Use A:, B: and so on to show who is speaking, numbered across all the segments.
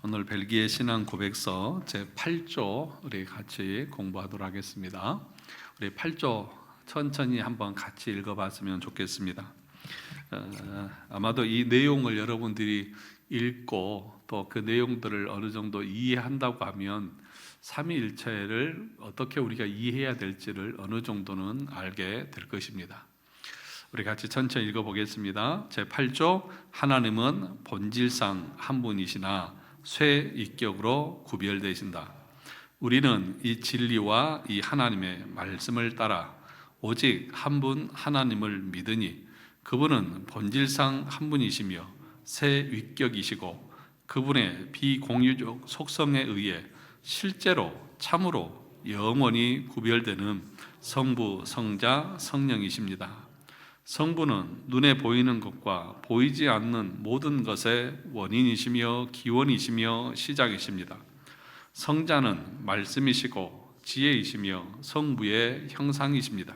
A: 오늘 벨기에 신앙 고백서 제 8조 우리 같이 공부하도록 하겠습니다. 우리 8조 천천히 한번 같이 읽어봤으면 좋겠습니다. 아마도 이 내용을 여러분들이 읽고 또 그 내용들을 어느 정도 이해한다고 하면 삼위일체를 어떻게 우리가 이해해야 될지를 어느 정도는 알게 될 것입니다. 우리 같이 천천히 읽어보겠습니다. 제 8조 하나님은 본질상 한 분이시나 쇠위격으로 구별되신다. 우리는 이 진리와 이 하나님의 말씀을 따라 오직 한 분 하나님을 믿으니 그분은 본질상 한 분이시며 쇠위격이시고 그분의 비공유적 속성에 의해 실제로 참으로 영원히 구별되는 성부, 성자, 성령이십니다. 성부는 눈에 보이는 것과 보이지 않는 모든 것의 원인이시며 기원이시며 시작이십니다. 성자는 말씀이시고 지혜이시며 성부의 형상이십니다.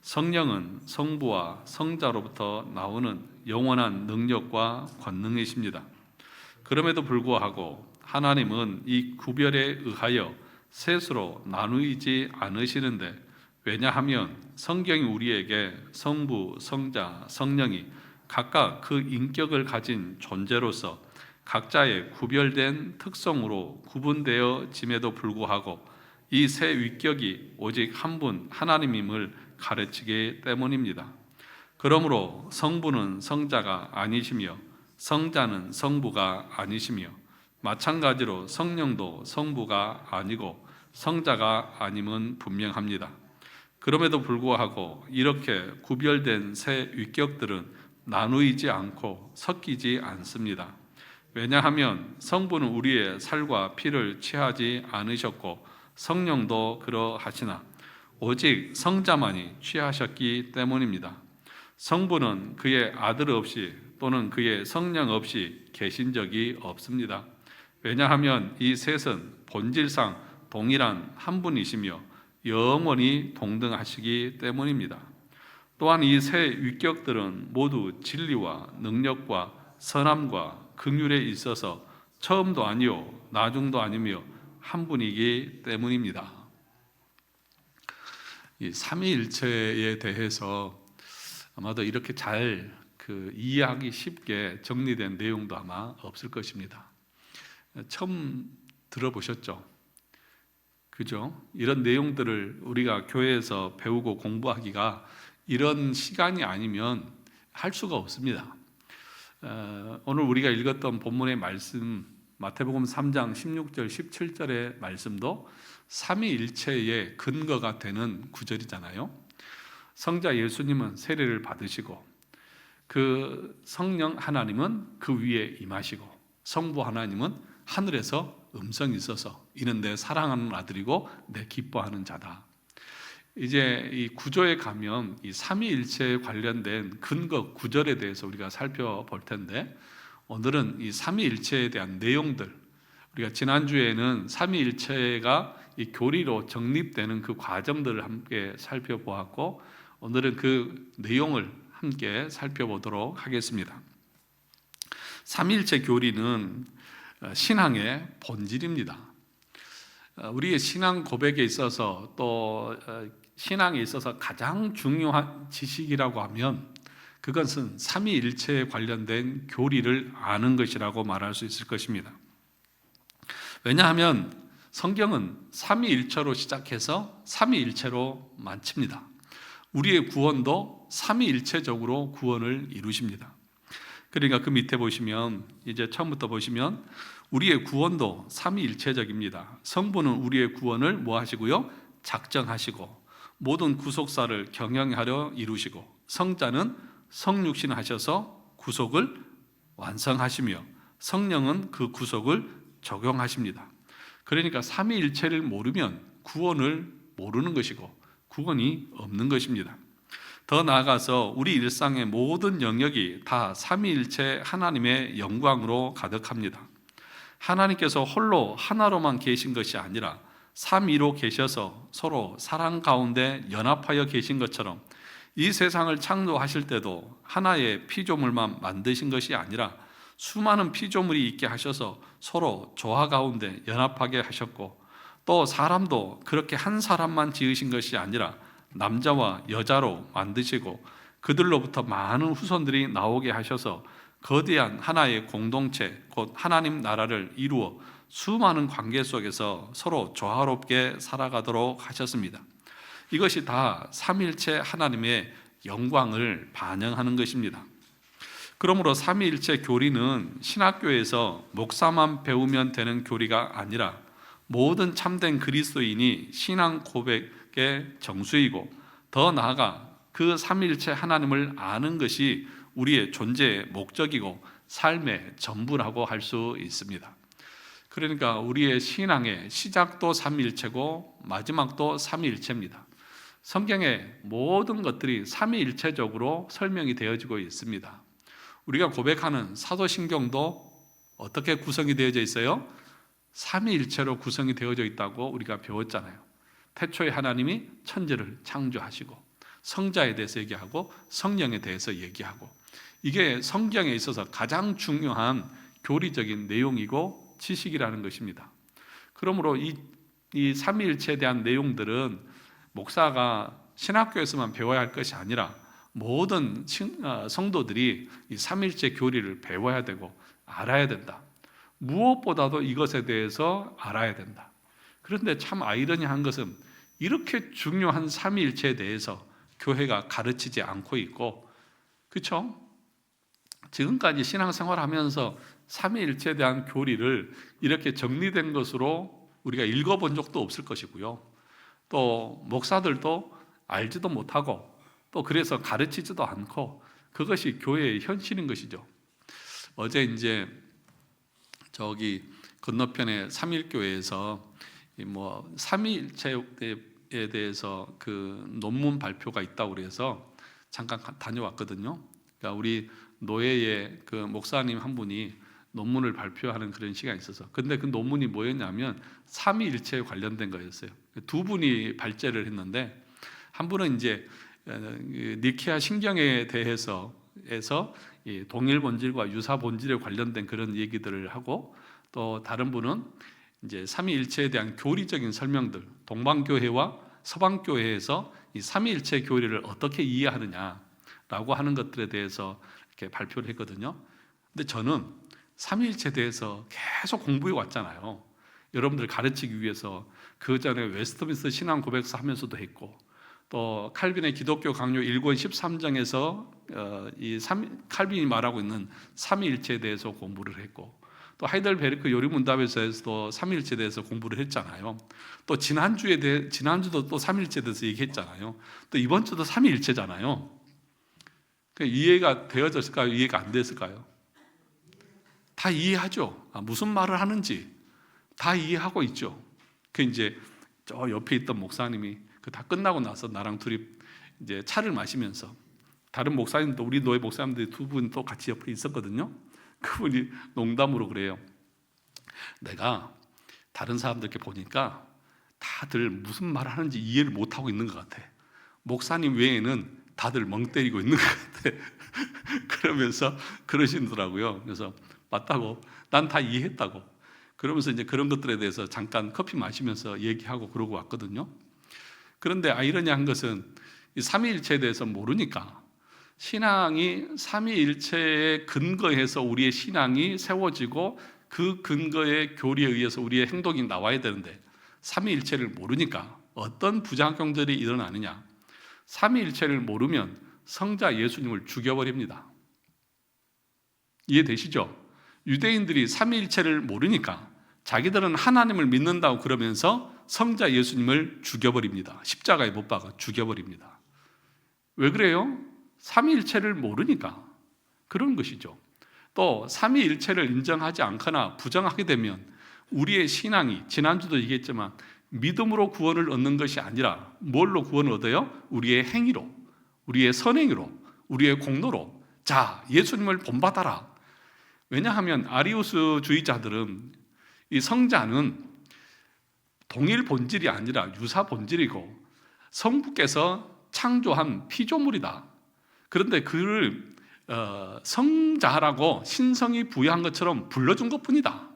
A: 성령은 성부와 성자로부터 나오는 영원한 능력과 권능이십니다. 그럼에도 불구하고 하나님은 이 구별에 의하여 셋으로 나누이지 않으시는데, 왜냐하면 성경이 우리에게 성부, 성자, 성령이 각각 그 인격을 가진 존재로서 각자의 구별된 특성으로 구분되어 짐에도 불구하고 이 세 위격이 오직 한 분 하나님임을 가르치기 때문입니다. 그러므로 성부는 성자가 아니시며 성자는 성부가 아니시며 마찬가지로 성령도 성부가 아니고 성자가 아님은 분명합니다. 그럼에도 불구하고 이렇게 구별된 세 위격들은 나누이지 않고 섞이지 않습니다. 왜냐하면 성부는 우리의 살과 피를 취하지 않으셨고 성령도 그러하시나 오직 성자만이 취하셨기 때문입니다. 성부는 그의 아들 없이 또는 그의 성령 없이 계신 적이 없습니다. 왜냐하면 이 셋은 본질상 동일한 한 분이시며 영원히 동등하시기 때문입니다. 또한 이 세 위격들은 모두 진리와 능력과 선함과 긍휼에 있어서 처음도 아니요 나중도 아니며 한 분이기 때문입니다. 이 삼위일체에 대해서 아마도 이렇게 잘 이해하기 쉽게 정리된 내용도 아마 없을 것입니다. 처음 들어보셨죠? 그죠? 이런 내용들을 우리가 교회에서 배우고 공부하기가 이런 시간이 아니면 할 수가 없습니다. 오늘 우리가 읽었던 본문의 말씀 마태복음 3장 16절 17절의 말씀도 삼위일체의 근거가 되는 구절이잖아요. 성자 예수님은 세례를 받으시고 그 성령 하나님은 그 위에 임하시고 성부 하나님은 하늘에서 음성이 있어서 이는 내 사랑하는 아들이고 내 기뻐하는 자다. 이제 이 구조에 가면 이 삼위일체에 관련된 근거 구절에 대해서 우리가 살펴볼 텐데, 오늘은 이 삼위일체에 대한 내용들, 우리가 지난주에는 삼위일체가 이 교리로 정립되는 그 과정들을 함께 살펴보았고, 오늘은 그 내용을 함께 살펴보도록 하겠습니다. 삼위일체 교리는 신앙의 본질입니다. 우리의 신앙 고백에 있어서 또 신앙에 있어서 가장 중요한 지식이라고 하면 그것은 삼위일체에 관련된 교리를 아는 것이라고 말할 수 있을 것입니다. 왜냐하면 성경은 삼위일체로 시작해서 삼위일체로 마칩니다. 우리의 구원도 삼위일체적으로 구원을 이루십니다. 그러니까 그 밑에 보시면, 이제 처음부터 보시면 우리의 구원도 삼위일체적입니다. 성부는 우리의 구원을 뭐 하시고요? 작정하시고 모든 구속사를 경영하려 이루시고, 성자는 성육신 하셔서 구속을 완성하시며 성령은 그 구속을 적용하십니다. 그러니까 삼위일체를 모르면 구원을 모르는 것이고 구원이 없는 것입니다. 더 나아가서 우리 일상의 모든 영역이 다 삼위일체 하나님의 영광으로 가득합니다. 하나님께서 홀로 하나로만 계신 것이 아니라 삼위로 계셔서 서로 사랑 가운데 연합하여 계신 것처럼 이 세상을 창조하실 때도 하나의 피조물만 만드신 것이 아니라 수많은 피조물이 있게 하셔서 서로 조화 가운데 연합하게 하셨고, 또 사람도 그렇게 한 사람만 지으신 것이 아니라 남자와 여자로 만드시고 그들로부터 많은 후손들이 나오게 하셔서 거대한 하나의 공동체, 곧 하나님 나라를 이루어 수많은 관계 속에서 서로 조화롭게 살아가도록 하셨습니다. 이것이 다 삼위일체 하나님의 영광을 반영하는 것입니다. 그러므로 삼위일체 교리는 신학교에서 목사만 배우면 되는 교리가 아니라 모든 참된 그리스도인이 신앙 고백의 정수이고, 더 나아가 그 삼위일체 하나님을 아는 것이 우리의 존재의 목적이고 삶의 전부라고 할 수 있습니다. 그러니까 우리의 신앙의 시작도 삼위일체고 마지막도 삼위일체입니다. 성경의 모든 것들이 삼위일체적으로 설명이 되어지고 있습니다. 우리가 고백하는 사도신경도 어떻게 구성이 되어져 있어요? 삼위일체로 구성이 되어져 있다고 우리가 배웠잖아요. 태초에 하나님이 천지를 창조하시고 성자에 대해서 얘기하고 성령에 대해서 얘기하고, 이게 성경에 있어서 가장 중요한 교리적인 내용이고 지식이라는 것입니다. 그러므로 이 삼위일체에 대한 내용들은 목사가 신학교에서만 배워야 할 것이 아니라 모든 성도들이 이 삼위일체 교리를 배워야 되고 알아야 된다. 무엇보다도 이것에 대해서 알아야 된다. 그런데 참 아이러니한 것은 이렇게 중요한 삼위일체에 대해서 교회가 가르치지 않고 있고, 그렇죠? 지금까지 신앙생활하면서 삼위일체에 대한 교리를 이렇게 정리된 것으로 우리가 읽어본 적도 없을 것이고요. 또 목사들도 알지도 못하고 또 그래서 가르치지도 않고, 그것이 교회의 현실인 것이죠. 어제 이제 저기 건너편에 삼일교회에서 삼위일체에 대해서 그 논문 발표가 있다고 그래서 잠깐 다녀왔거든요. 그러니까 우리 노예의 그 목사님 한 분이 논문을 발표하는 그런 시간이 있어서, 근데 그 논문이 뭐였냐면 삼위일체에 관련된 거였어요. 두 분이 발제를 했는데, 한 분은 이제 니케아 신경에 대해서 동일 본질과 유사 본질에 관련된 그런 얘기들을 하고, 또 다른 분은 이제 삼위일체에 대한 교리적인 설명들, 동방교회와 서방교회에서 이 삼위일체 교리를 어떻게 이해하느냐라고 하는 것들에 대해서 이렇게 발표를 했거든요. 근데 저는 삼위일체에 대해서 계속 공부해 왔잖아요. 여러분들 가르치기 위해서 그 전에 웨스트민스터 신앙 고백서 하면서도 했고, 또 칼빈의 기독교 강요 1권 13장에서 칼빈이 말하고 있는 삼위일체에 대해서 공부를 했고, 또 하이델베르크 요리문답에서도 삼위일체에 대해서 공부를 했잖아요. 또 지난주도 또 삼위일체에 대해서 얘기했잖아요. 또 이번 주도 삼위일체잖아요. 이해가 되어졌을까요? 이해가 안 됐을까요? 다 이해하죠. 무슨 말을 하는지 다 이해하고 있죠. 그 이제 저 옆에 있던 목사님이 그 다 끝나고 나서 나랑 둘이 이제 차를 마시면서, 다른 목사님도 우리 노예 목사님들이 두 분 또 같이 옆에 있었거든요. 그분이 농담으로 그래요. 내가 다른 사람들께 보니까 다들 무슨 말을 하는지 이해를 못 하고 있는 것 같아. 목사님 외에는 다들 멍 때리고 있는 것 같아. 그러면서 그러시더라고요. 그래서 맞다고, 난 다 이해했다고. 그러면서 이제 그런 것들에 대해서 잠깐 커피 마시면서 얘기하고 그러고 왔거든요. 그런데 아이러니한 것은 이 삼위일체에 대해서 모르니까, 신앙이 삼위일체에 근거해서 우리의 신앙이 세워지고 그 근거의 교리에 의해서 우리의 행동이 나와야 되는데, 삼위일체를 모르니까 어떤 부작용들이 일어나느냐. 삼위일체를 모르면 성자 예수님을 죽여버립니다. 이해되시죠? 유대인들이 삼위일체를 모르니까 자기들은 하나님을 믿는다고 그러면서 성자 예수님을 죽여버립니다. 십자가에 못 박아 죽여버립니다. 왜 그래요? 삼위일체를 모르니까 그런 것이죠. 또 삼위일체를 인정하지 않거나 부정하게 되면 우리의 신앙이, 지난주도 얘기했지만, 믿음으로 구원을 얻는 것이 아니라 뭘로 구원을 얻어요? 우리의 행위로, 우리의 선행으로, 우리의 공로로. 자, 예수님을 본받아라. 왜냐하면 아리우스주의자들은 이 성자는 동일 본질이 아니라 유사 본질이고 성부께서 창조한 피조물이다. 그런데 그를 성자라고 신성이 부여한 것처럼 불러준 것뿐이다.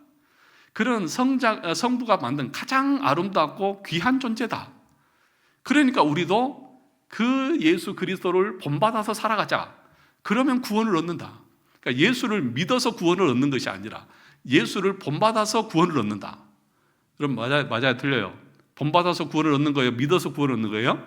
A: 그런 성부가 만든 가장 아름답고 귀한 존재다. 그러니까 우리도 그 예수 그리스도를 본받아서 살아가자. 그러면 구원을 얻는다. 그러니까 예수를 믿어서 구원을 얻는 것이 아니라 예수를 본받아서 구원을 얻는다. 그럼 맞아요, 틀려요? 본받아서 구원을 얻는 거예요? 믿어서 구원을 얻는 거예요?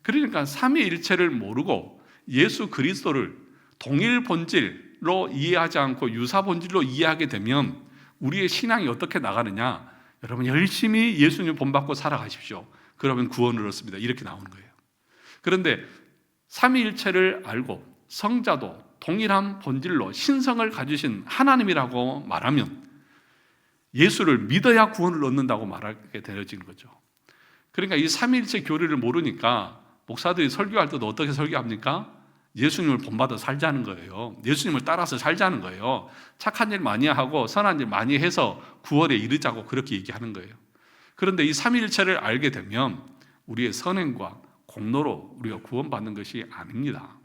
A: 그러니까 삼위일체를 모르고 예수 그리스도를 동일 본질로 이해하지 않고 유사 본질로 이해하게 되면 우리의 신앙이 어떻게 나가느냐? 여러분 열심히 예수님 본받고 살아가십시오. 그러면 구원을 얻습니다. 이렇게 나오는 거예요. 그런데 삼위일체를 알고 성자도 동일한 본질로 신성을 가지신 하나님이라고 말하면 예수를 믿어야 구원을 얻는다고 말하게 되어지는 거죠. 그러니까 이 삼위일체 교리를 모르니까 목사들이 설교할 때도 어떻게 설교합니까? 예수님을 본받아 살자는 거예요. 예수님을 따라서 살자는 거예요. 착한 일 많이 하고 선한 일 많이 해서 구원에 이르자고 그렇게 얘기하는 거예요. 그런데 이 삼위일체를 알게 되면 우리의 선행과 공로로 우리가 구원받는 것이 아닙니다.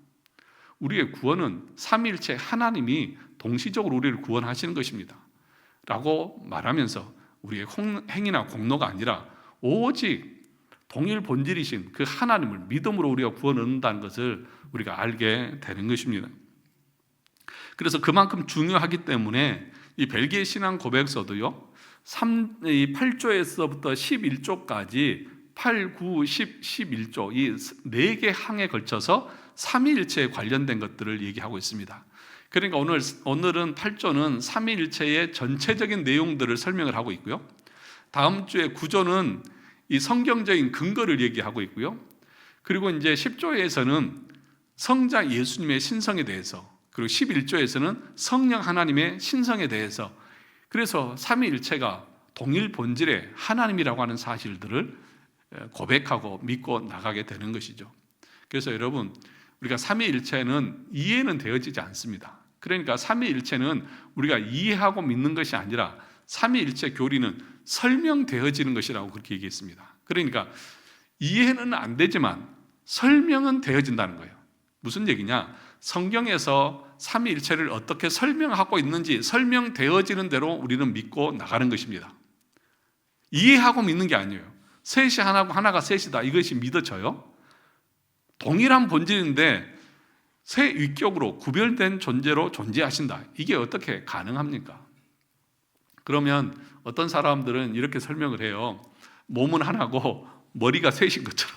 A: 우리의 구원은 삼위일체 하나님이 동시적으로 우리를 구원하시는 것입니다. 라고 말하면서 우리의 행위나 공로가 아니라 오직 동일 본질이신 그 하나님을 믿음으로 우리가 구원을 얻는다는 것을 우리가 알게 되는 것입니다. 그래서 그만큼 중요하기 때문에 이 벨기에 신앙 고백서도요 8조에서부터 11조까지 8, 9, 10, 11조 이 4개 항에 걸쳐서 삼위일체에 관련된 것들을 얘기하고 있습니다. 그러니까 오늘은 8조는 삼위일체의 전체적인 내용들을 설명을 하고 있고요. 다음 주에 9조는 이 성경적인 근거를 얘기하고 있고요. 그리고 이제 10조에서는 성자 예수님의 신성에 대해서, 그리고 11조에서는 성령 하나님의 신성에 대해서, 그래서 삼위일체가 동일 본질의 하나님이라고 하는 사실들을 고백하고 믿고 나가게 되는 것이죠. 그래서 여러분, 우리가 삼위일체는 이해는 되어지지 않습니다. 그러니까 삼위일체는 우리가 이해하고 믿는 것이 아니라 삼위일체 교리는 설명되어지는 것이라고 그렇게 얘기했습니다. 그러니까 이해는 안 되지만 설명은 되어진다는 거예요. 무슨 얘기냐? 성경에서 삼위일체를 어떻게 설명하고 있는지 설명되어지는 대로 우리는 믿고 나가는 것입니다. 이해하고 믿는 게 아니에요. 셋이 하나고 하나가 셋이다. 이것이 믿어져요? 동일한 본질인데 세 위격으로 구별된 존재로 존재하신다. 이게 어떻게 가능합니까? 그러면 어떤 사람들은 이렇게 설명을 해요. 몸은 하나고 머리가 셋인 것처럼.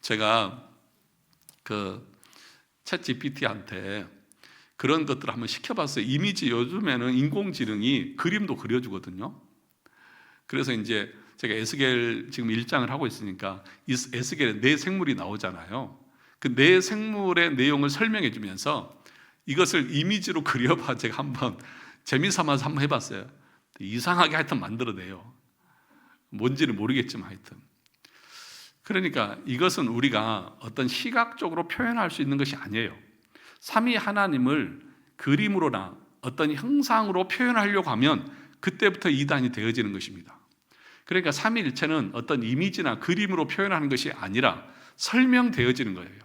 A: 제가 그 챗GPT한테 그런 것들을 한번 시켜봤어요. 이미지 요즘에는 인공지능이 그림도 그려주거든요. 그래서 이제 제가 에스겔 지금 1장을 하고 있으니까 이 에스겔에 네 생물이 나오잖아요. 그 네 생물의 내용을 설명해 주면서 이것을 이미지로 그려봐 제가 한번 재미삼아서 한번 해봤어요. 이상하게 하여튼 만들어내요. 뭔지는 모르겠지만 하여튼. 그러니까 이것은 우리가 어떤 시각적으로 표현할 수 있는 것이 아니에요. 삼위 하나님을 그림으로나 어떤 형상으로 표현하려고 하면 그때부터 이단이 되어지는 것입니다. 그러니까 삼위일체는 어떤 이미지나 그림으로 표현하는 것이 아니라 설명되어지는 거예요.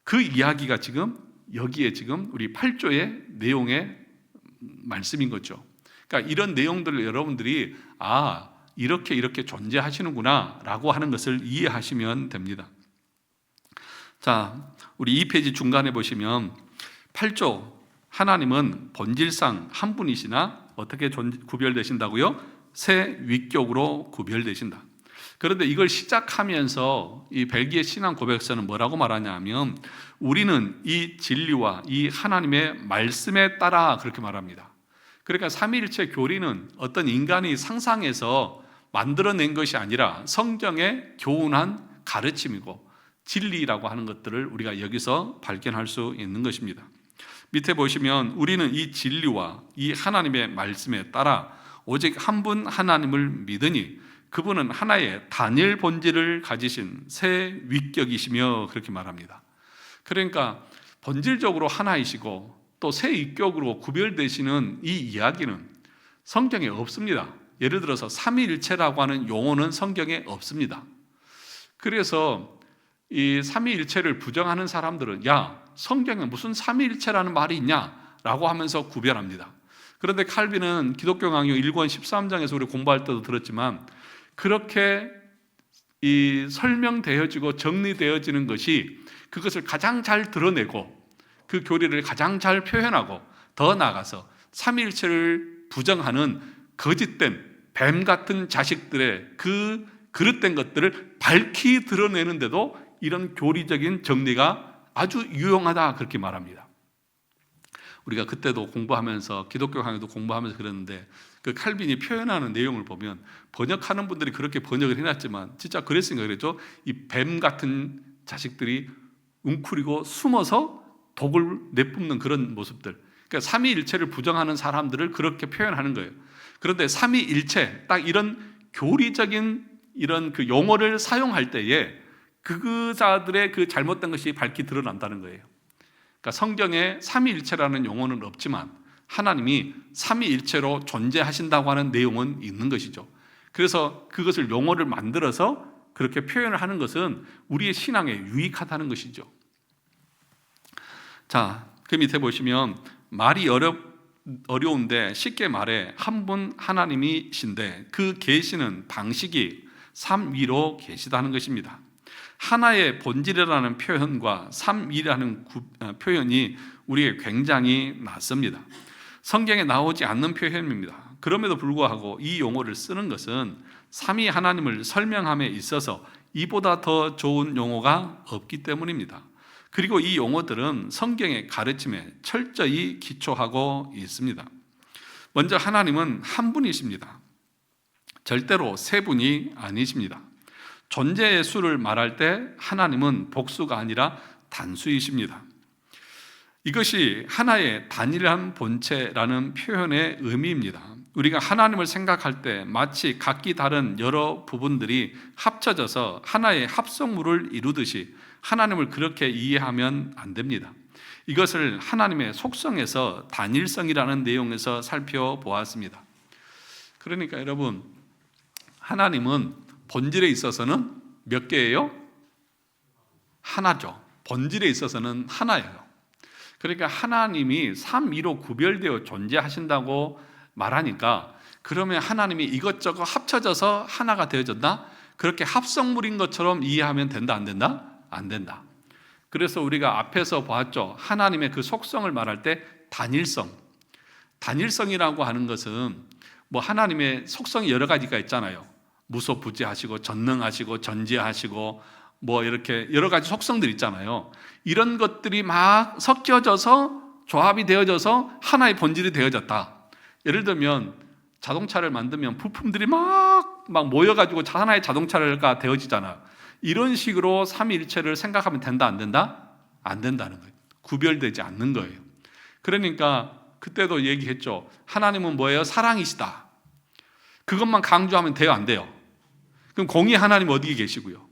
A: 그 이야기가 지금 여기에 지금 우리 8조의 내용의 말씀인 거죠. 그러니까 이런 내용들을 여러분들이 이렇게 존재하시는구나 라고 하는 것을 이해하시면 됩니다. 자, 우리 2페이지 중간에 보시면 8조 하나님은 본질상 한 분이시나 어떻게 구별되신다고요? 세 위격으로 구별되신다. 그런데 이걸 시작하면서 이 벨기에 신앙 고백서는 뭐라고 말하냐면 우리는 이 진리와 이 하나님의 말씀에 따라 그렇게 말합니다. 그러니까 삼위일체 교리는 어떤 인간이 상상해서 만들어낸 것이 아니라 성경의 교훈한 가르침이고 진리라고 하는 것들을 우리가 여기서 발견할 수 있는 것입니다. 밑에 보시면 우리는 이 진리와 이 하나님의 말씀에 따라 오직 한 분 하나님을 믿으니 그분은 하나의 단일 본질을 가지신 세 위격이시며 그렇게 말합니다. 그러니까 본질적으로 하나이시고 또 세 위격으로 구별되시는 이 이야기는 성경에 없습니다. 예를 들어서 삼위일체라고 하는 용어는 성경에 없습니다. 그래서 이 삼위일체를 부정하는 사람들은 야, 성경에 무슨 삼위일체라는 말이 있냐라고 하면서 구별합니다. 그런데 칼빈은 기독교 강요 1권 13장에서 우리 공부할 때도 들었지만 그렇게 이 설명되어지고 정리되어지는 것이 그것을 가장 잘 드러내고 그 교리를 가장 잘 표현하고 더 나아가서 삼위일체를 부정하는 거짓된 뱀 같은 자식들의 그 그릇된 것들을 밝히 드러내는데도 이런 교리적인 정리가 아주 유용하다 그렇게 말합니다. 우리가 그때도 공부하면서 기독교 강의도 공부하면서 그랬는데 그 칼빈이 표현하는 내용을 보면 번역하는 분들이 그렇게 번역을 해놨지만 진짜 그랬으니까 그랬죠. 이 뱀 같은 자식들이 웅크리고 숨어서 독을 내뿜는 그런 모습들. 그러니까 삼위일체를 부정하는 사람들을 그렇게 표현하는 거예요. 그런데 삼위일체 딱 이런 교리적인 이런 그 용어를 사용할 때에 그자들의 그 잘못된 것이 밝히 드러난다는 거예요. 그러니까 성경에 삼위일체라는 용어는 없지만 하나님이 삼위일체로 존재하신다고 하는 내용은 있는 것이죠. 그래서 그것을 용어를 만들어서 그렇게 표현을 하는 것은 우리의 신앙에 유익하다는 것이죠. 자, 그 밑에 보시면 말이 어려운데 쉽게 말해 한 분 하나님이신데 그 계시는 방식이 삼위로 계시다는 것입니다. 하나의 본질이라는 표현과 삼위라는 표현이 우리에게 굉장히 낯섭니다. 성경에 나오지 않는 표현입니다. 그럼에도 불구하고 이 용어를 쓰는 것은 삼위 하나님을 설명함에 있어서 이보다 더 좋은 용어가 없기 때문입니다. 그리고 이 용어들은 성경의 가르침에 철저히 기초하고 있습니다. 먼저 하나님은 한 분이십니다. 절대로 세 분이 아니십니다. 존재의 수를 말할 때 하나님은 복수가 아니라 단수이십니다. 이것이 하나의 단일한 본체라는 표현의 의미입니다. 우리가 하나님을 생각할 때 마치 각기 다른 여러 부분들이 합쳐져서 하나의 합성물을 이루듯이 하나님을 그렇게 이해하면 안 됩니다. 이것을 하나님의 속성에서 단일성이라는 내용에서 살펴보았습니다. 그러니까 여러분, 하나님은 본질에 있어서는 몇 개예요? 하나죠. 본질에 있어서는 하나예요. 그러니까 하나님이 삼위로 구별되어 존재하신다고 말하니까 그러면 하나님이 이것저것 합쳐져서 하나가 되어졌나? 그렇게 합성물인 것처럼 이해하면 된다, 안 된다? 안 된다. 그래서 우리가 앞에서 보았죠. 하나님의 그 속성을 말할 때 단일성. 단일성이라고 하는 것은 뭐 하나님의 속성이 여러 가지가 있잖아요. 무소부지하시고 전능하시고 전지하시고 뭐 이렇게 여러 가지 속성들이 있잖아요. 이런 것들이 막 섞여져서 조합이 되어져서 하나의 본질이 되어졌다. 예를 들면 자동차를 만들면 부품들이 막 모여가지고 하나의 자동차가 되어지잖아요. 이런 식으로 삼위일체를 생각하면 된다, 안 된다? 안 된다는 거예요. 구별되지 않는 거예요. 그러니까 그때도 얘기했죠. 하나님은 뭐예요? 사랑이시다. 그것만 강조하면 돼요, 안 돼요? 그럼 공의 하나님 어디에 계시고요?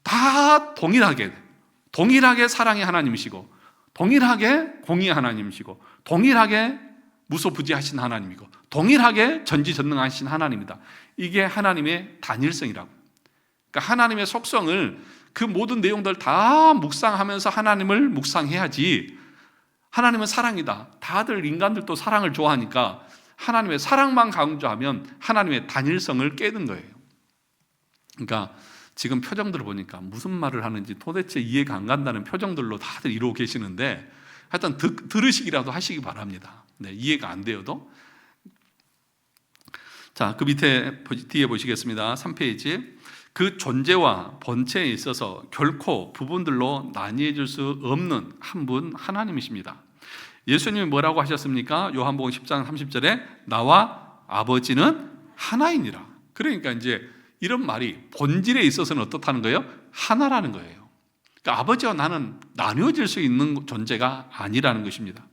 A: 다 동일하게 사랑의 하나님이시고 동일하게 공의 하나님이시고 동일하게 무소부지하신 하나님이고 동일하게 전지전능하신 하나님이다. 이게 하나님의 단일성이라고. 그러니까 하나님의 속성을 그 모든 내용들 다 묵상하면서 하나님을 묵상해야지. 하나님은 사랑이다. 다들 인간들도 사랑을 좋아하니까 하나님의 사랑만 강조하면 하나님의 단일성을 깨는 거예요. 그러니까 지금 표정들을 보니까 무슨 말을 하는지 도대체 이해가 안 간다는 표정들로 다들 이러고 계시는데 하여튼 들으시기라도 하시기 바랍니다. 네, 이해가 안 되어도. 자, 그 밑에 뒤에 보시겠습니다. 3페이지. 그 존재와 본체에 있어서 결코 부분들로 나뉘어질 수 없는 한 분 하나님이십니다. 예수님이 뭐라고 하셨습니까? 요한복음 10장 30절에 나와 아버지는 하나이니라. 그러니까 이제 이런 말이 본질에 있어서는 어떻다는 거예요? 하나라는 거예요. 그러니까 아버지와 나는 나뉘어질 수 있는 존재가 아니라는 것입니다.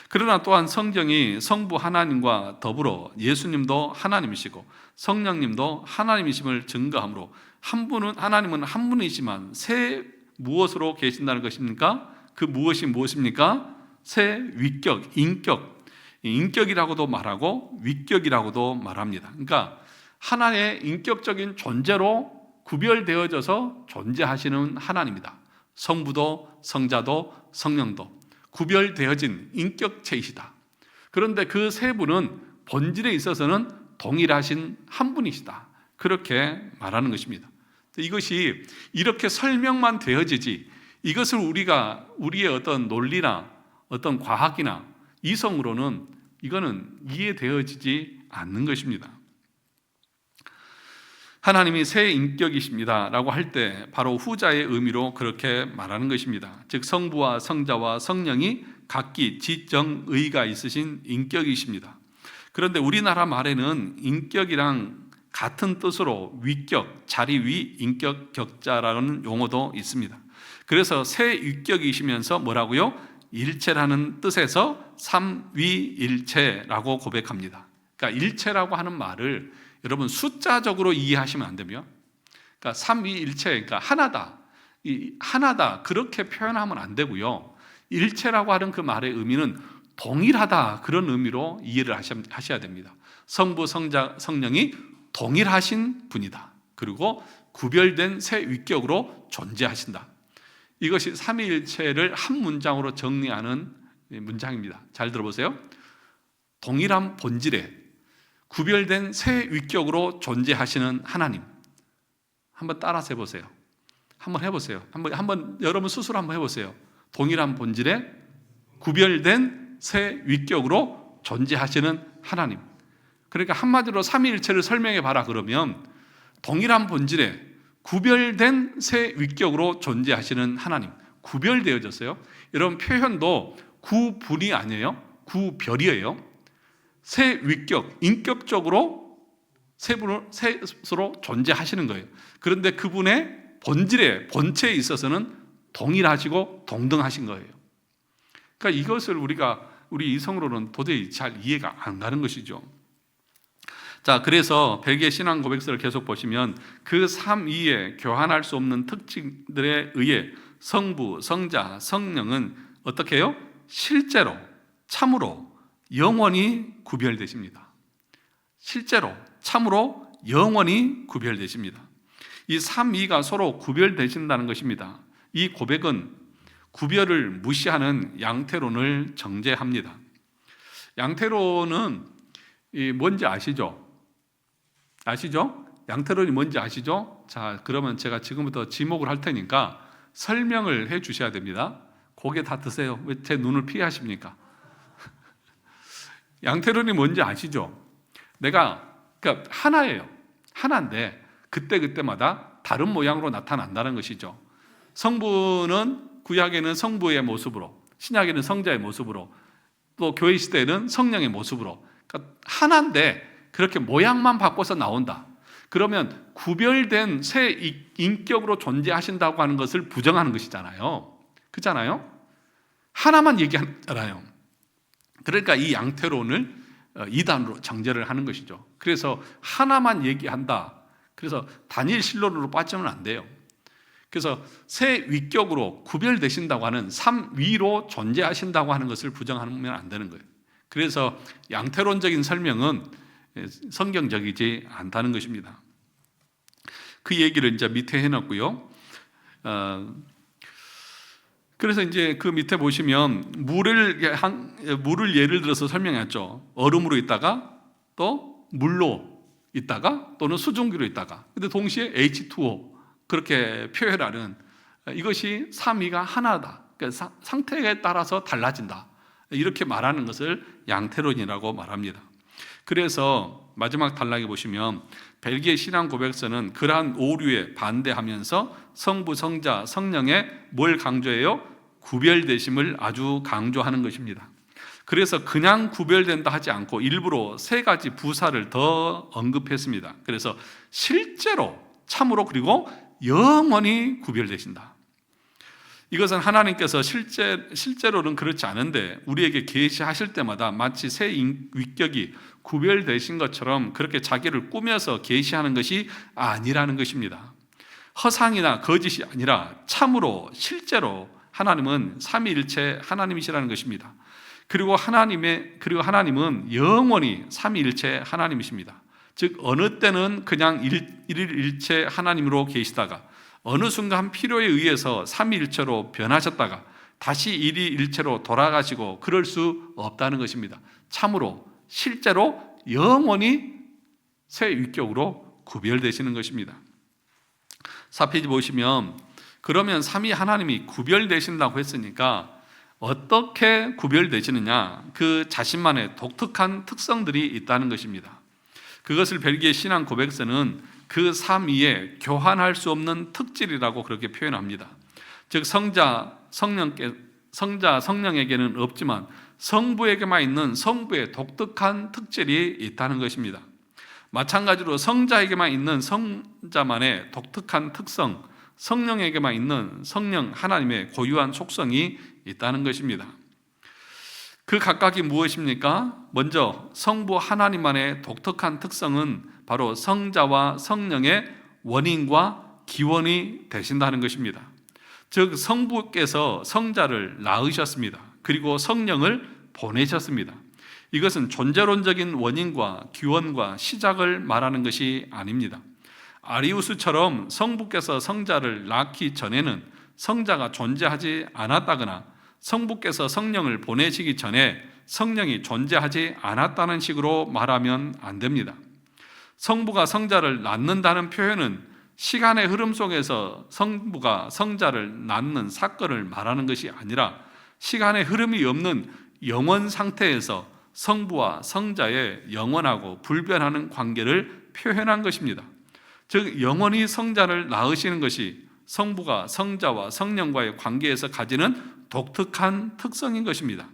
A: 그러나 또한 성경이 성부 하나님과 더불어 예수님도 하나님이시고 성령님도 하나님이심을 증거하므로 한 분은 하나님은 한 분이지만 세 무엇으로 계신다는 것입니까? 그 무엇이 무엇입니까? 세 위격, 인격이라고도 말하고 위격이라고도 말합니다. 그러니까 하나의 인격적인 존재로 구별되어져서 존재하시는 하나님이다. 성부도 성자도 성령도 구별되어진 인격체이시다. 그런데 그 세 분은 본질에 있어서는 동일하신 한 분이시다. 그렇게 말하는 것입니다. 이것이 이렇게 설명만 되어지지, 이것을 우리가 우리의 어떤 논리나 어떤 과학이나 이성으로는 이거는 이해되어지지 않는 것입니다. 하나님이 새 인격이십니다 라고 할 때 바로 후자의 의미로 그렇게 말하는 것입니다. 즉 성부와 성자와 성령이 각기 지정의가 있으신 인격이십니다. 그런데 우리나라 말에는 인격이랑 같은 뜻으로 위격, 자리 위 인격 격자라는 용어도 있습니다. 그래서 새 위격이시면서 뭐라고요? 일체라는 뜻에서 삼위일체라고 고백합니다. 그러니까 일체라고 하는 말을 여러분 숫자적으로 이해하시면 안 되며, 그러니까 삼위일체, 그러니까 하나다, 이 하나다 그렇게 표현하면 안 되고요. 일체라고 하는 그 말의 의미는 동일하다, 그런 의미로 이해를 하셔야 됩니다. 성부, 성자, 성령이 동일하신 분이다. 그리고 구별된 새 위격으로 존재하신다. 이것이 삼위일체를 한 문장으로 정리하는 문장입니다. 잘 들어보세요. 동일한 본질에 구별된 새 위격으로 존재하시는 하나님. 한번 따라서 해보세요. 한번 해보세요. 한번 여러분 스스로 한번 해보세요. 동일한 본질에 구별된 새 위격으로 존재하시는 하나님. 그러니까 한마디로 삼위일체를 설명해 봐라 그러면 동일한 본질에 구별된 새 위격으로 존재하시는 하나님. 구별되어졌어요. 여러분 표현도 구분이 아니에요. 구별이에요. 새 위격, 인격적으로 세 분을 셋으로 존재하시는 거예요. 그런데 그분의 본질에, 본체에 있어서는 동일하시고 동등하신 거예요. 그러니까 이것을 우리 이성으로는 도저히 잘 이해가 안 가는 것이죠. 자, 그래서 벨기에 신앙 고백서를 계속 보시면 그 삼위의 교환할 수 없는 특징들에 의해 성부, 성자, 성령은 어떻게 해요? 실제로, 참으로 영원히 구별되십니다. 실제로, 참으로 영원히 구별되십니다. 이 삼위가 서로 구별되신다는 것입니다. 이 고백은 구별을 무시하는 양태론을 정죄합니다. 양태론은 뭔지 아시죠? 아시죠? 양태론이 뭔지 아시죠? 자, 그러면 제가 지금부터 지목을 할 테니까 설명을 해 주셔야 됩니다. 고개 다 드세요. 왜 제 눈을 피하십니까? 양태론이 뭔지 아시죠? 그러니까 하나예요. 하나인데 그때마다 다른 모양으로 나타난다는 것이죠. 성부는 구약에는 성부의 모습으로, 신약에는 성자의 모습으로, 또 교회 시대에는 성령의 모습으로, 그러니까 하나인데 그렇게 모양만 바꿔서 나온다. 그러면 구별된 새 인격으로 존재하신다고 하는 것을 부정하는 것이잖아요. 그렇잖아요? 하나만 얘기하잖아요. 그러니까 이 양태론을 이단으로 정죄를 하는 것이죠. 그래서 하나만 얘기한다. 그래서 단일 신론으로 빠지면 안 돼요. 그래서 새 위격으로 구별되신다고 하는 삼위로 존재하신다고 하는 것을 부정하면 안 되는 거예요. 그래서 양태론적인 설명은 성경적이지 않다는 것입니다. 그 얘기를 이제 밑에 해놨고요. 그래서 이제 그 밑에 보시면 물을 예를 들어서 설명했죠. 얼음으로 있다가 또 물로 있다가 또는 수증기로 있다가, 근데 동시에 H2O 그렇게 표현하는, 이것이 삼위가 하나다. 그러니까 상태에 따라서 달라진다. 이렇게 말하는 것을 양태론이라고 말합니다. 그래서 마지막 단락에 보시면 벨기에 신앙 고백서는 그러한 오류에 반대하면서 성부, 성자, 성령의 뭘 강조해요? 구별되심을 아주 강조하는 것입니다. 그래서 그냥 구별된다 하지 않고 일부러 세 가지 부사를 더 언급했습니다. 그래서 실제로, 참으로, 그리고 영원히 구별되신다. 이것은 하나님께서 실제로는 그렇지 않은데 우리에게 계시하실 때마다 마치 새 위격이 구별되신 것처럼 그렇게 자기를 꾸며서 계시하는 것이 아니라는 것입니다. 허상이나 거짓이 아니라 참으로 실제로 하나님은 삼위일체 하나님이시라는 것입니다. 그리고 하나님은 영원히 삼위일체 하나님이십니다. 즉 어느 때는 그냥 일일일체 하나님으로 계시다가 어느 순간 필요에 의해서 삼위일체로 변하셨다가 다시 일일일체로 돌아가시고 그럴 수 없다는 것입니다. 참으로 실제로 영원히 새 위격으로 구별되시는 것입니다. 4페이지 보시면 그러면 삼위 하나님이 구별되신다고 했으니까 어떻게 구별되시느냐? 그 자신만의 독특한 특성들이 있다는 것입니다. 그것을 벨기에 신앙 고백서는 그 삼위에 교환할 수 없는 특질이라고 그렇게 표현합니다. 즉 성자, 성령에게는 없지만 성부에게만 있는 성부의 독특한 특질이 있다는 것입니다. 마찬가지로 성자에게만 있는 성자만의 독특한 특성, 성령에게만 있는 성령 하나님의 고유한 속성이 있다는 것입니다. 그 각각이 무엇입니까? 먼저 성부 하나님만의 독특한 특성은 바로 성자와 성령의 원인과 기원이 되신다는 것입니다. 즉 성부께서 성자를 낳으셨습니다. 그리고 성령을 보내셨습니다. 이것은 존재론적인 원인과 기원과 시작을 말하는 것이 아닙니다. 아리우스처럼 성부께서 성자를 낳기 전에는 성자가 존재하지 않았다거나 성부께서 성령을 보내시기 전에 성령이 존재하지 않았다는 식으로 말하면 안 됩니다. 성부가 성자를 낳는다는 표현은 시간의 흐름 속에서 성부가 성자를 낳는 사건을 말하는 것이 아니라 시간의 흐름이 없는 영원 상태에서 성부와 성자의 영원하고 불변하는 관계를 표현한 것입니다. 즉 영원히 성자를 낳으시는 것이 성부가 성자와 성령과의 관계에서 가지는 독특한 특성인 것입니다.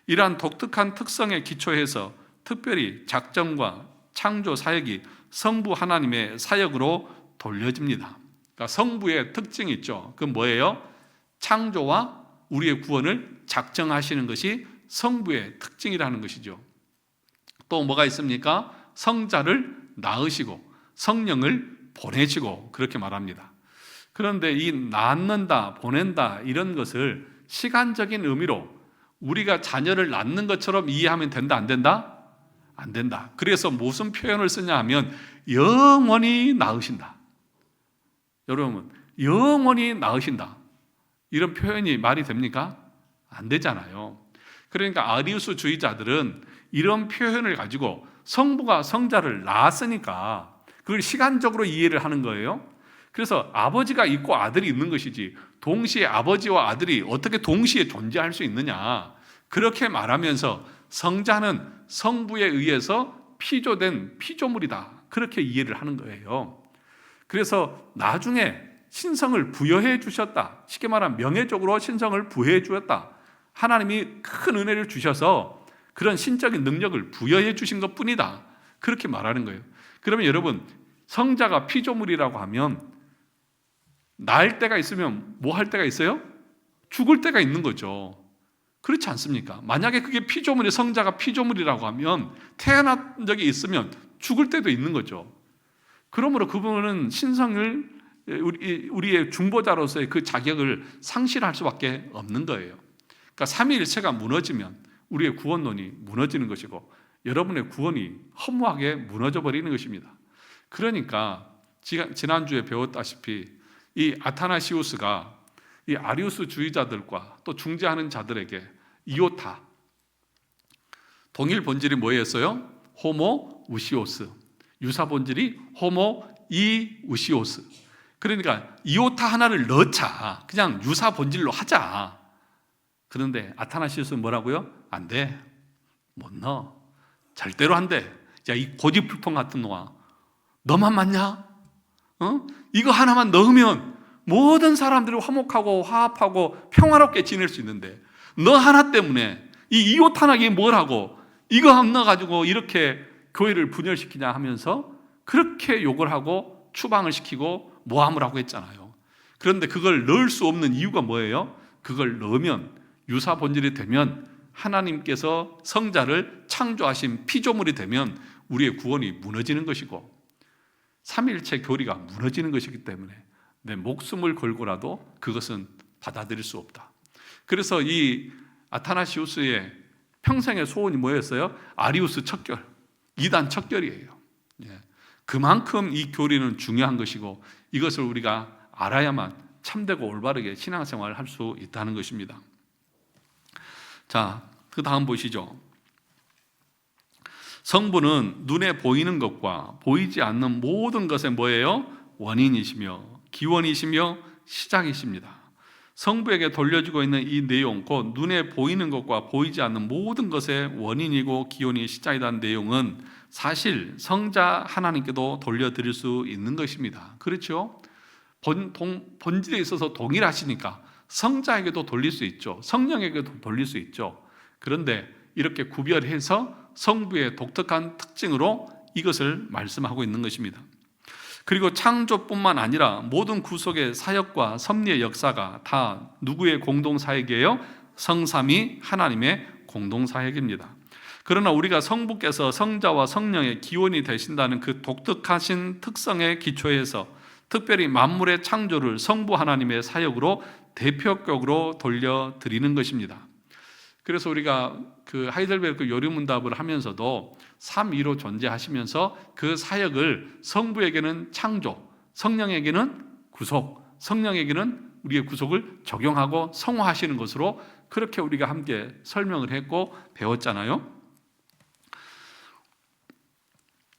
A: 이러한 독특한 특성에 기초해서 특별히 작정과 창조 사역이 성부 하나님의 사역으로 돌려집니다. 그러니까 성부의 특징이 있죠. 그건 뭐예요? 창조와 우리의 구원을 작정하시는 것이 성부의 특징이라는 것이죠. 또 뭐가 있습니까? 성자를 낳으시고 성령을 보내시고 그렇게 말합니다. 그런데 이 낳는다, 보낸다 이런 것을 시간적인 의미로 우리가 자녀를 낳는 것처럼 이해하면 된다, 안 된다? 안 된다. 그래서 무슨 표현을 쓰냐 하면 영원히 낳으신다. 여러분, 영원히 낳으신다. 이런 표현이 말이 됩니까? 안 되잖아요. 그러니까 아리우스 주의자들은 이런 표현을 가지고 성부가 성자를 낳았으니까 그걸 시간적으로 이해를 하는 거예요. 그래서 아버지가 있고 아들이 있는 것이지 동시에 아버지와 아들이 어떻게 동시에 존재할 수 있느냐, 그렇게 말하면서 성자는 성부에 의해서 피조된 피조물이다, 그렇게 이해를 하는 거예요. 그래서 나중에 신성을 부여해 주셨다, 쉽게 말하면 명예적으로 신성을 부여해 주었다, 하나님이 큰 은혜를 주셔서 그런 신적인 능력을 부여해 주신 것뿐이다, 그렇게 말하는 거예요. 그러면 여러분, 성자가 피조물이라고 하면 낳을 때가 있으면 뭐 할 때가 있어요? 죽을 때가 있는 거죠. 그렇지 않습니까? 만약에 그게 피조물이, 성자가 피조물이라고 하면 태어난 적이 있으면 죽을 때도 있는 거죠. 그러므로 그분은 신성을, 우리의 중보자로서의 그 자격을 상실할 수밖에 없는 거예요. 그러니까 삼위일체가 무너지면 우리의 구원론이 무너지는 것이고 여러분의 구원이 허무하게 무너져 버리는 것입니다. 그러니까 지난주에 배웠다시피 이 아타나시우스가 이 아리우스 주의자들과 또 중재하는 자들에게 이오타, 동일 본질이 뭐였어요? 호모 우시오스, 유사 본질이 호모 이우시오스. 그러니까 이오타 하나를 넣자, 그냥 유사 본질로 하자. 그런데 아타나시우스는 뭐라고요? 안 돼, 못 넣어, 절대로 안 돼. 야, 이 고집불통 같은 놈아, 너만 맞냐? 이거 하나만 넣으면 모든 사람들이 화목하고 화합하고 평화롭게 지낼 수 있는데 너 하나 때문에 이 이오타나게 뭘 하고 이거 안 넣어가지고 이렇게 교회를 분열시키냐 하면서 그렇게 욕을 하고 추방을 시키고 모함을 하고 했잖아요. 그런데 그걸 넣을 수 없는 이유가 뭐예요? 그걸 넣으면, 유사 본질이 되면, 하나님께서 성자를 창조하신 피조물이 되면 우리의 구원이 무너지는 것이고 삼위일체 교리가 무너지는 것이기 때문에 내 목숨을 걸고라도 그것은 받아들일 수 없다. 그래서 이 아타나시우스의 평생의 소원이 뭐였어요? 아리우스 척결, 이단 척결이에요. 예. 그만큼 이 교리는 중요한 것이고 이것을 우리가 알아야만 참되고 올바르게 신앙생활을 할 수 있다는 것입니다. 자, 그 다음 보시죠. 성부는 눈에 보이는 것과 보이지 않는 모든 것의 뭐예요? 원인이시며 기원이시며 시작이십니다. 성부에게 돌려주고 있는 이 내용, 곧 눈에 보이는 것과 보이지 않는 모든 것의 원인이고 기원이 시작이라는 내용은 사실 성자 하나님께도 돌려드릴 수 있는 것입니다. 그렇죠? 본질에 있어서 동일하시니까 성자에게도 돌릴 수 있죠. 성령에게도 돌릴 수 있죠. 그런데 이렇게 구별해서 성부의 독특한 특징으로 이것을 말씀하고 있는 것입니다. 그리고 창조뿐만 아니라 모든 구속의 사역과 섭리의 역사가 다 누구의 공동사역이에요? 성삼위 하나님의 공동사역입니다. 그러나 우리가 성부께서 성자와 성령의 기원이 되신다는 그 독특하신 특성의 기초에서 특별히 만물의 창조를 성부 하나님의 사역으로 대표격으로 돌려드리는 것입니다. 그래서 우리가 그 하이델베르크 요리문답을 하면서도 삼위로 존재하시면서 그 사역을 성부에게는 창조, 성령에게는 구속, 성령에게는 우리의 구속을 적용하고 성화하시는 것으로 그렇게 우리가 함께 설명을 했고 배웠잖아요.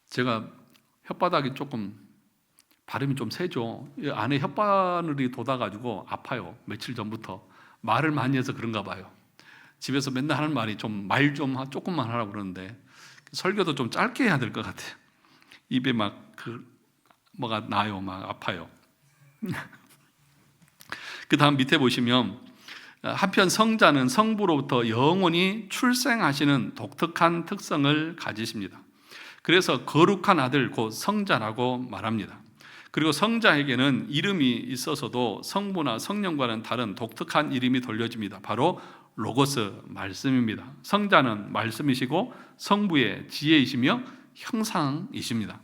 A: 제가 혓바닥이 조금 발음이 좀 세죠. 안에 혓바늘이 돋아가지고 아파요. 며칠 전부터 말을 많이 해서 그런가 봐요. 집에서 맨날 하는 말이 좀 말 좀 조금만 하라고 그러는데 설교도 좀 짧게 해야 될 것 같아요. 입에 막 뭐가 나요, 막 아파요. 그 다음 밑에 보시면 한편 성자는 성부로부터 영원히 출생하시는 독특한 특성을 가지십니다. 그래서 거룩한 아들 곧 성자라고 말합니다. 그리고 성자에게는 이름이 있어서도 성부나 성령과는 다른 독특한 이름이 돌려집니다. 바로 로고스, 말씀입니다. 성자는 말씀이시고 성부의 지혜이시며 형상이십니다.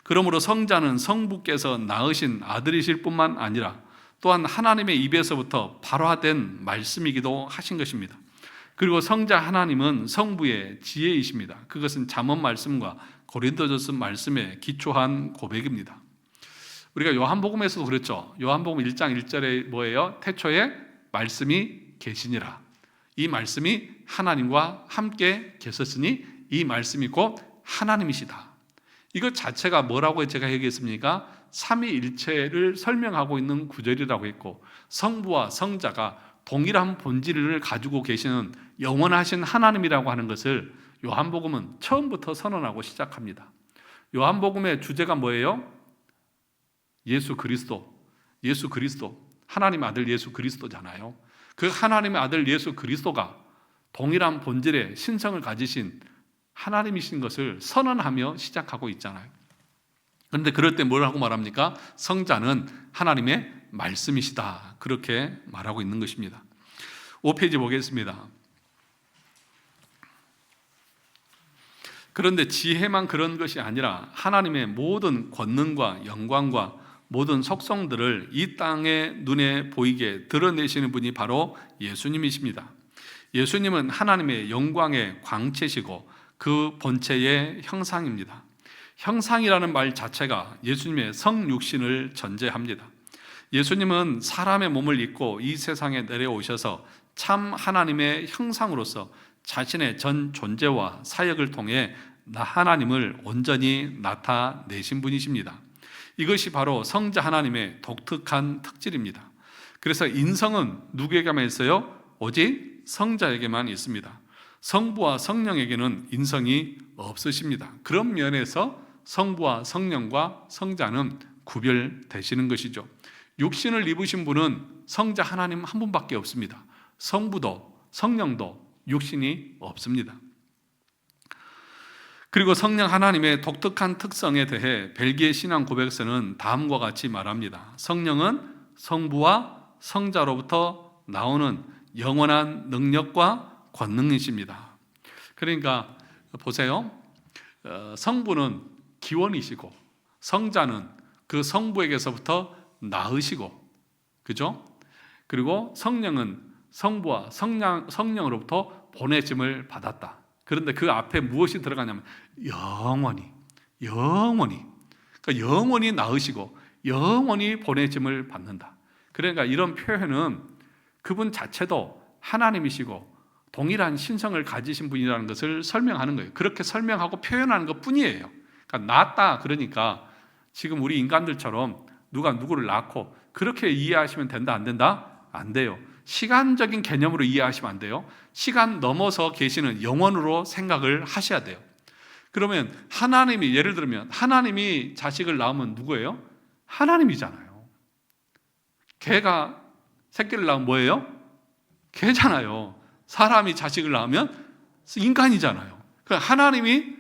A: 그러므로 성자는 성부께서 낳으신 아들이실 뿐만 아니라 또한 하나님의 입에서부터 발화된 말씀이기도 하신 것입니다. 그리고 성자 하나님은 성부의 지혜이십니다. 그것은 잠언 말씀과 고린도전서 말씀에 기초한 고백입니다. 우리가 요한복음에서도 그랬죠. 요한복음 1장 1절에 뭐예요? 태초에 말씀이 계시니라. 이 말씀이 하나님과 함께 계셨으니 이 말씀이 곧 하나님이시다. 이것 자체가 뭐라고 제가 얘기했습니까? 삼위일체를 설명하고 있는 구절이라고 했고 성부와 성자가 동일한 본질을 가지고 계시는 영원하신 하나님이라고 하는 것을 요한복음은 처음부터 선언하고 시작합니다. 요한복음의 주제가 뭐예요? 예수 그리스도, 하나님 아들 예수 그리스도잖아요. 그 하나님의 아들 예수 그리스도가 동일한 본질의 신성을 가지신 하나님이신 것을 선언하며 시작하고 있잖아요. 그런데 그럴 때 뭐라고 말합니까? 성자는 하나님의 말씀이시다. 그렇게 말하고 있는 것입니다. 5페이지 보겠습니다. 그런데 지혜만 그런 것이 아니라 하나님의 모든 권능과 영광과 모든 속성들을 이 땅의 눈에 보이게 드러내시는 분이 바로 예수님이십니다. 예수님은 하나님의 영광의 광채시고 그 본체의 형상입니다. 형상이라는 말 자체가 예수님의 성육신을 전제합니다. 예수님은 사람의 몸을 입고 이 세상에 내려오셔서 참 하나님의 형상으로서 자신의 전 존재와 사역을 통해 하나님을 온전히 나타내신 분이십니다. 이것이 바로 성자 하나님의 독특한 특질입니다. 그래서 인성은 누구에게만 있어요? 오직 성자에게만 있습니다. 성부와 성령에게는 인성이 없으십니다. 그런 면에서 성부와 성령과 성자는 구별되시는 것이죠. 육신을 입으신 분은 성자 하나님 한 분밖에 없습니다. 성부도 성령도 육신이 없습니다. 그리고 성령 하나님의 독특한 특성에 대해 벨기에 신앙 고백서는 다음과 같이 말합니다. 성령은 성부와 성자로부터 나오는 영원한 능력과 권능이십니다. 그러니까 보세요. 성부는 기원이시고 성자는 그 성부에게서부터 낳으시고, 그죠? 그리고 성령은 성부와 성령으로부터 보내심을 받았다. 그런데 그 앞에 무엇이 들어가냐면 영원히 영원히, 그러니까 영원히 낳으시고 영원히 보내짐을 받는다. 그러니까 이런 표현은 그분 자체도 하나님이시고 동일한 신성을 가지신 분이라는 것을 설명하는 거예요. 그렇게 설명하고 표현하는 것 뿐이에요. 그러니까 낳았다 그러니까 지금 우리 인간들처럼 누가 누구를 낳고 그렇게 이해하시면 된다 안 된다? 안 돼요. 시간적인 개념으로 이해하시면 안 돼요. 시간 넘어서 계시는 영원으로 생각을 하셔야 돼요. 그러면 하나님이, 예를 들면 하나님이 자식을 낳으면 누구예요? 하나님이잖아요. 개가 새끼를 낳으면 뭐예요? 개잖아요. 사람이 자식을 낳으면 인간이잖아요. 그러니까 하나님이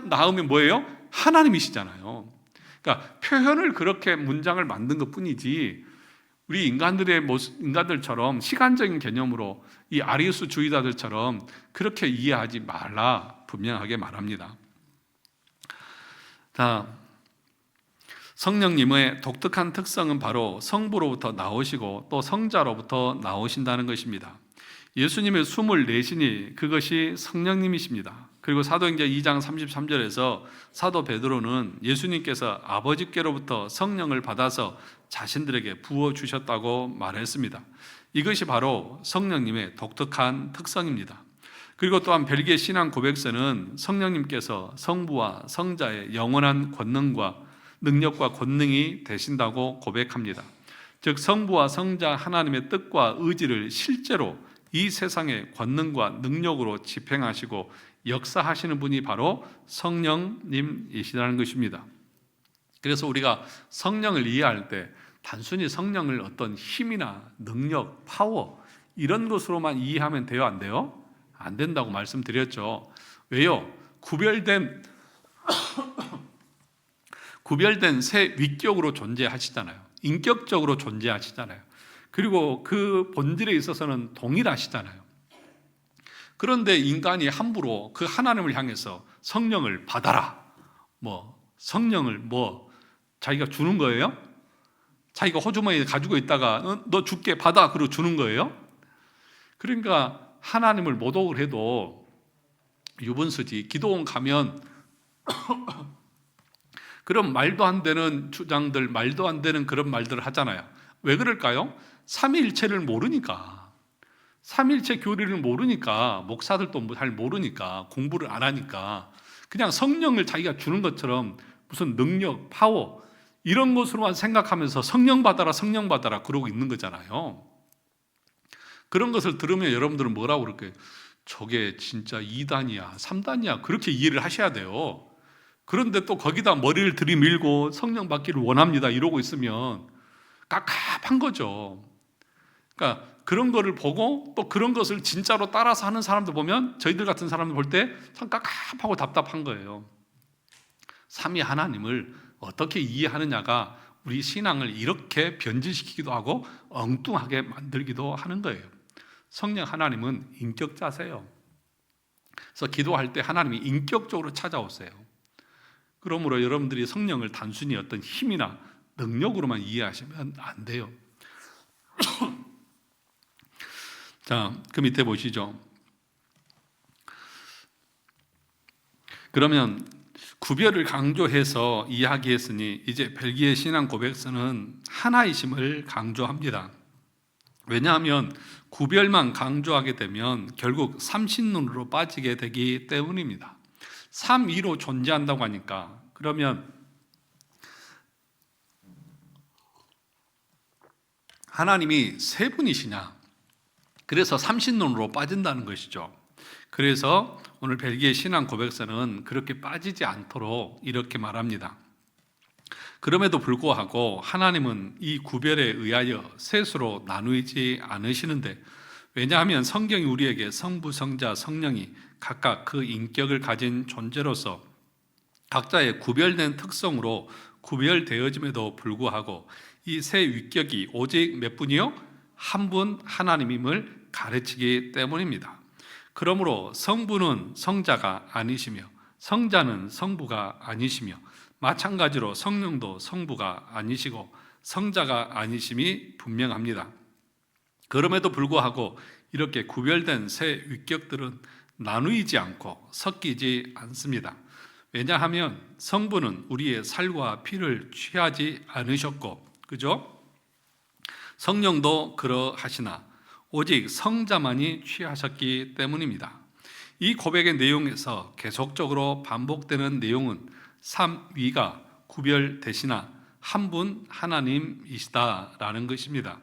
A: 낳으면 뭐예요? 하나님이시잖아요. 그러니까 표현을 그렇게 문장을 만든 것 뿐이지 우리 인간들처럼 시간적인 개념으로 이 아리우스 주의자들처럼 그렇게 이해하지 말라 분명하게 말합니다. 자, 성령님의 독특한 특성은 바로 성부로부터 나오시고 또 성자로부터 나오신다는 것입니다. 예수님의 숨을 내쉬니 그것이 성령님이십니다. 그리고 사도행전 2장 33절에서 사도 베드로는 예수님께서 아버지께로부터 성령을 받아서 자신들에게 부어주셨다고 말했습니다. 이것이 바로 성령님의 독특한 특성입니다. 그리고 또한 벨기에 신앙 고백서는 성령님께서 성부와 성자의 영원한 권능과 능력과 권능이 되신다고 고백합니다. 즉 성부와 성자 하나님의 뜻과 의지를 실제로 이 세상의 권능과 능력으로 집행하시고 역사하시는 분이 바로 성령님이시라는 것입니다. 그래서 우리가 성령을 이해할 때 단순히 성령을 어떤 힘이나 능력, 파워 이런 것으로만 이해하면 돼요? 안 돼요? 안 된다고 말씀드렸죠. 왜요? 구별된 새 위격으로 존재하시잖아요. 인격적으로 존재하시잖아요. 그리고 그 본질에 있어서는 동일하시잖아요. 그런데 인간이 함부로 그 하나님을 향해서 성령을 받아라, 성령을 자기가 주는 거예요? 자기가 호주머니에 가지고 있다가 너 줄게 받아 그러고 주는 거예요? 그러니까 하나님을 모독을 해도 유분수지. 기도원 가면 그런 말도 안 되는 주장들, 말도 안 되는 그런 말들을 하잖아요. 왜 그럴까요? 삼위일체를 모르니까. 삼위일체 교리를 모르니까, 목사들도 잘 모르니까, 공부를 안 하니까 그냥 성령을 자기가 주는 것처럼 무슨 능력, 파워 이런 것으로만 생각하면서 성령 받아라 그러고 있는 거잖아요. 그런 것을 들으면 여러분들은 뭐라고 그럴까요? 저게 진짜 2단이야 3단이야 그렇게 이해를 하셔야 돼요. 그런데 또 거기다 머리를 들이밀고 성령 받기를 원합니다 이러고 있으면 깝깝한 거죠. 그러니까 그런 거를 보고 또 그런 것을 진짜로 따라서 하는 사람들 보면 저희들 같은 사람들 볼 때 참 깝깝하고 답답한 거예요. 삼위 하나님을 어떻게 이해하느냐가 우리 신앙을 이렇게 변질시키기도 하고 엉뚱하게 만들기도 하는 거예요. 성령 하나님은 인격자세요. 그래서 기도할 때 하나님이 인격적으로 찾아오세요. 그러므로 여러분들이 성령을 단순히 어떤 힘이나 능력으로만 이해하시면 안 돼요. 자, 그 밑에 보시죠. 그러면 구별을 강조해서 이야기했으니 이제 벨기에 신앙 고백서는 하나이심을 강조합니다. 왜냐하면 구별만 강조하게 되면 결국 삼신론으로 빠지게 되기 때문입니다. 삼위로 존재한다고 하니까 그러면 하나님이 세 분이시냐? 그래서 삼신론으로 빠진다는 것이죠. 그래서 오늘 벨기에 신앙 고백서는 그렇게 빠지지 않도록 이렇게 말합니다. 그럼에도 불구하고 하나님은 이 구별에 의하여 셋으로 나누지 않으시는데 왜냐하면 성경이 우리에게 성부, 성자, 성령이 각각 그 인격을 가진 존재로서 각자의 구별된 특성으로 구별되어짐에도 불구하고 이 세 위격이 오직 몇 분이요? 한 분 하나님임을 가르치기 때문입니다. 그러므로 성부는 성자가 아니시며 성자는 성부가 아니시며 마찬가지로 성령도 성부가 아니시고 성자가 아니심이 분명합니다. 그럼에도 불구하고 이렇게 구별된 세 위격들은 나누이지 않고 섞이지 않습니다. 왜냐하면 성부는 우리의 살과 피를 취하지 않으셨고, 그죠? 성령도 그러하시나 오직 성자만이 취하셨기 때문입니다. 이 고백의 내용에서 계속적으로 반복되는 내용은 삼위가 구별되시나 한 분 하나님이시다라는 것입니다.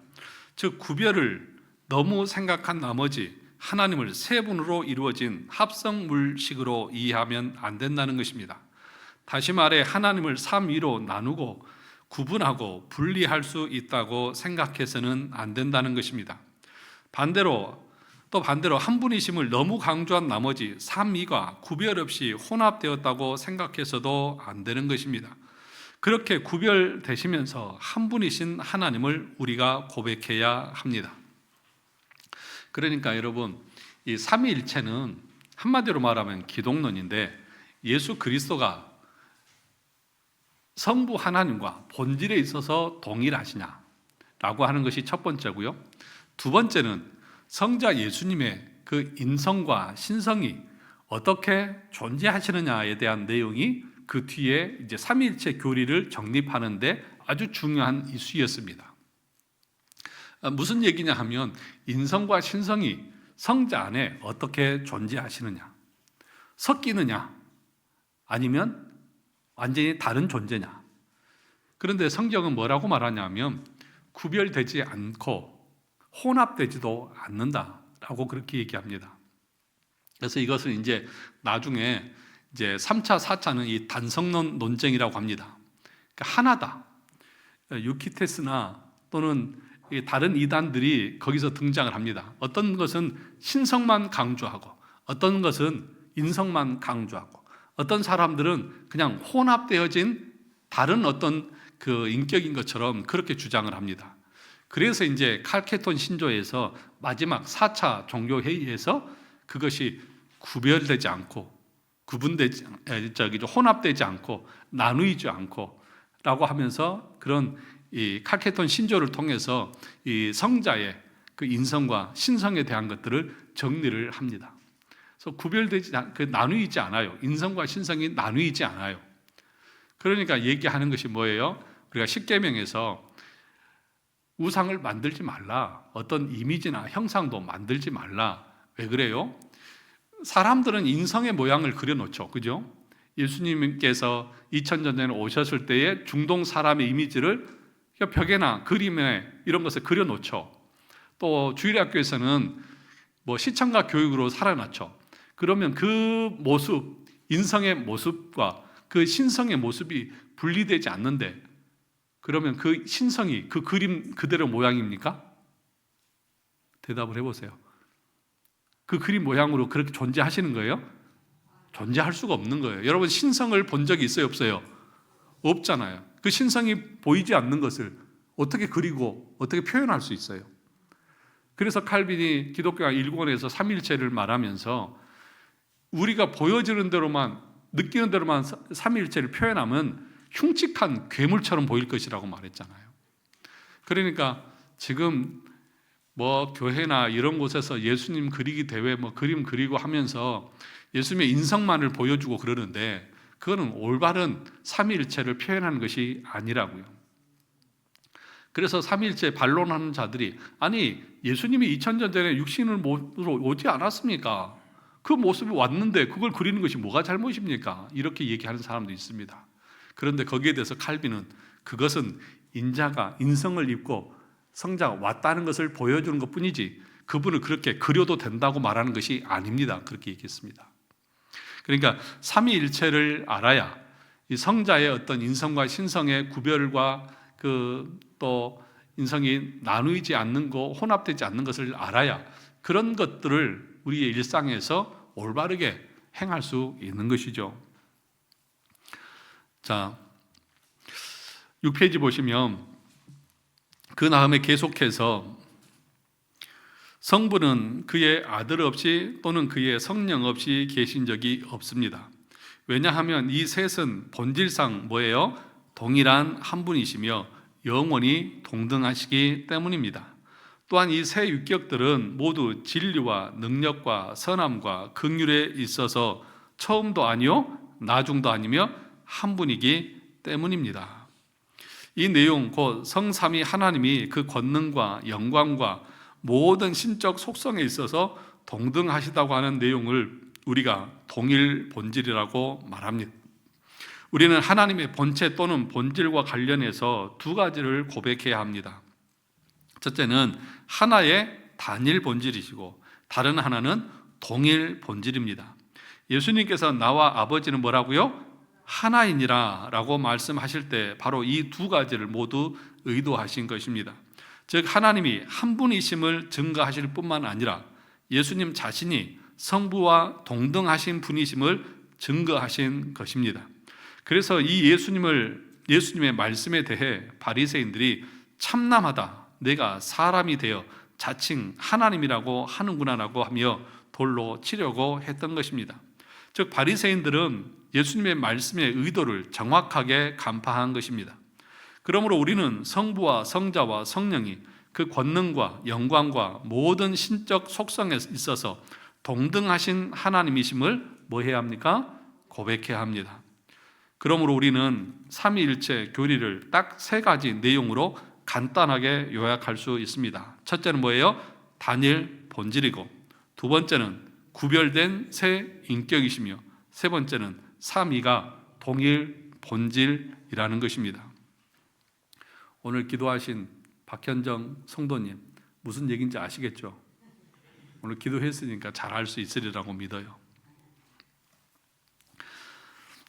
A: 즉 구별을 너무 생각한 나머지 하나님을 세 분으로 이루어진 합성물식으로 이해하면 안 된다는 것입니다. 다시 말해 하나님을 삼위로 나누고 구분하고 분리할 수 있다고 생각해서는 안 된다는 것입니다. 반대로 한 분이심을 너무 강조한 나머지 삼위가 구별 없이 혼합되었다고 생각해서도 안 되는 것입니다. 그렇게 구별되시면서 한 분이신 하나님을 우리가 고백해야 합니다. 그러니까 여러분, 이 삼위일체는 한마디로 말하면 기독론인데 예수 그리스도가 성부 하나님과 본질에 있어서 동일하시냐라고 하는 것이 첫 번째고요. 두 번째는 성자 예수님의 그 인성과 신성이 어떻게 존재하시느냐에 대한 내용이 그 뒤에 이제 삼위일체 교리를 정립하는데 아주 중요한 이슈였습니다. 무슨 얘기냐 하면 인성과 신성이 성자 안에 어떻게 존재하시느냐, 섞이느냐, 아니면 완전히 다른 존재냐. 그런데 성경은 뭐라고 말하냐면 구별되지 않고 혼합되지도 않는다라고 그렇게 얘기합니다. 그래서 이것은 이제 나중에 이제 3차, 4차는 이 단성론 논쟁이라고 합니다. 그러니까 하나다. 유키테스나 또는 다른 이단들이 거기서 등장을 합니다. 어떤 것은 신성만 강조하고 어떤 것은 인성만 강조하고 어떤 사람들은 그냥 혼합되어진 다른 어떤 그 인격인 것처럼 그렇게 주장을 합니다. 그래서 이제 칼케톤 신조에서 마지막 4차 종교회의에서 그것이 구별되지 않고 혼합되지 않고 나누이지 않고 라고 하면서 그런 이 칼케톤 신조를 통해서 이 성자의 그 인성과 신성에 대한 것들을 정리를 합니다. 그래서 나누이지 않아요. 인성과 신성이 나누이지 않아요. 그러니까 얘기하는 것이 뭐예요? 우리가 십계명에서 우상을 만들지 말라. 어떤 이미지나 형상도 만들지 말라. 왜 그래요? 사람들은 인성의 모양을 그려놓죠. 그죠? 예수님께서 2000년 전에 오셨을 때의 중동 사람의 이미지를 벽에나 그림에 이런 것을 그려놓죠. 또 주일학교에서는 뭐 시청각 교육으로 살아났죠. 그러면 그 모습, 인성의 모습과 그 신성의 모습이 분리되지 않는데 그러면 그 신성이 그 그림 그대로 모양입니까? 대답을 해보세요. 그 그림 모양으로 그렇게 존재하시는 거예요? 존재할 수가 없는 거예요. 여러분 신성을 본 적이 있어요? 없어요? 없잖아요. 그 신성이 보이지 않는 것을 어떻게 그리고 어떻게 표현할 수 있어요? 그래서 칼빈이 기독교가 일권에서 삼일체를 말하면서 우리가 보여지는 대로만 느끼는 대로만 삼일체를 표현하면 흉측한 괴물처럼 보일 것이라고 말했잖아요. 그러니까 지금 뭐 교회나 이런 곳에서 예수님 그리기 대회 뭐 그림 그리고 하면서 예수님의 인성만을 보여주고 그러는데 그거는 올바른 삼위일체를 표현하는 것이 아니라고요. 그래서 삼위일체 반론하는 자들이 아니 예수님이 2000년 전에 육신으로 오지 않았습니까? 그 모습이 왔는데 그걸 그리는 것이 뭐가 잘못입니까? 이렇게 얘기하는 사람도 있습니다. 그런데 거기에 대해서 칼빈은 그것은 인자가 인성을 입고 성자가 왔다는 것을 보여주는 것뿐이지 그분을 그렇게 그려도 된다고 말하는 것이 아닙니다. 그렇게 얘기했습니다. 그러니까 삼위일체를 알아야 이 성자의 어떤 인성과 신성의 구별과 또 인성이 나누이지 않는 거, 혼합되지 않는 것을 알아야 그런 것들을 우리의 일상에서 올바르게 행할 수 있는 것이죠. 자, 6페이지 보시면 그 다음에 계속해서 성부는 그의 아들 없이 또는 그의 성령 없이 계신 적이 없습니다. 왜냐하면 이 셋은 본질상 뭐예요? 동일한 한 분이시며 영원히 동등하시기 때문입니다. 또한 이 세 유격들은 모두 진리와 능력과 선함과 긍휼에 있어서 처음도 아니요 나중도 아니며 한 분이기 때문입니다. 이 내용 곧 성삼위 하나님이 그 권능과 영광과 모든 신적 속성에 있어서 동등하시다고 하는 내용을 우리가 동일 본질이라고 말합니다. 우리는 하나님의 본체 또는 본질과 관련해서 두 가지를 고백해야 합니다. 첫째는 하나의 단일 본질이시고 다른 하나는 동일 본질입니다. 예수님께서 나와 아버지는 뭐라고요? 하나이니라 라고 말씀하실 때 바로 이 두 가지를 모두 의도하신 것입니다. 즉 하나님이 한 분이심을 증거하실 뿐만 아니라 예수님 자신이 성부와 동등하신 분이심을 증거하신 것입니다. 그래서 이 예수님의 말씀에 대해 바리새인들이 참남하다, 내가 사람이 되어 자칭 하나님이라고 하는구나라고 하며 돌로 치려고 했던 것입니다. 즉 바리새인들은 예수님의 말씀의 의도를 정확하게 간파한 것입니다. 그러므로 우리는 성부와 성자와 성령이 그 권능과 영광과 모든 신적 속성에 있어서 동등하신 하나님이심을 뭐 해야 합니까? 고백해야 합니다. 그러므로 우리는 삼위일체 교리를 딱 세 가지 내용으로 간단하게 요약할 수 있습니다. 첫째는 뭐예요? 단일 본질이고, 두 번째는 구별된 세 인격이시며, 세 번째는 삼위가 동일 본질이라는 것입니다. 오늘 기도하신 박현정 성도님 무슨 얘기인지 아시겠죠? 오늘 기도했으니까 잘 알 수 있으리라고 믿어요.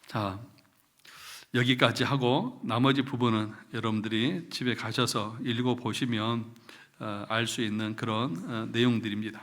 A: 자, 여기까지 하고 나머지 부분은 여러분들이 집에 가셔서 읽어보시면 알 수 있는 그런 내용들입니다.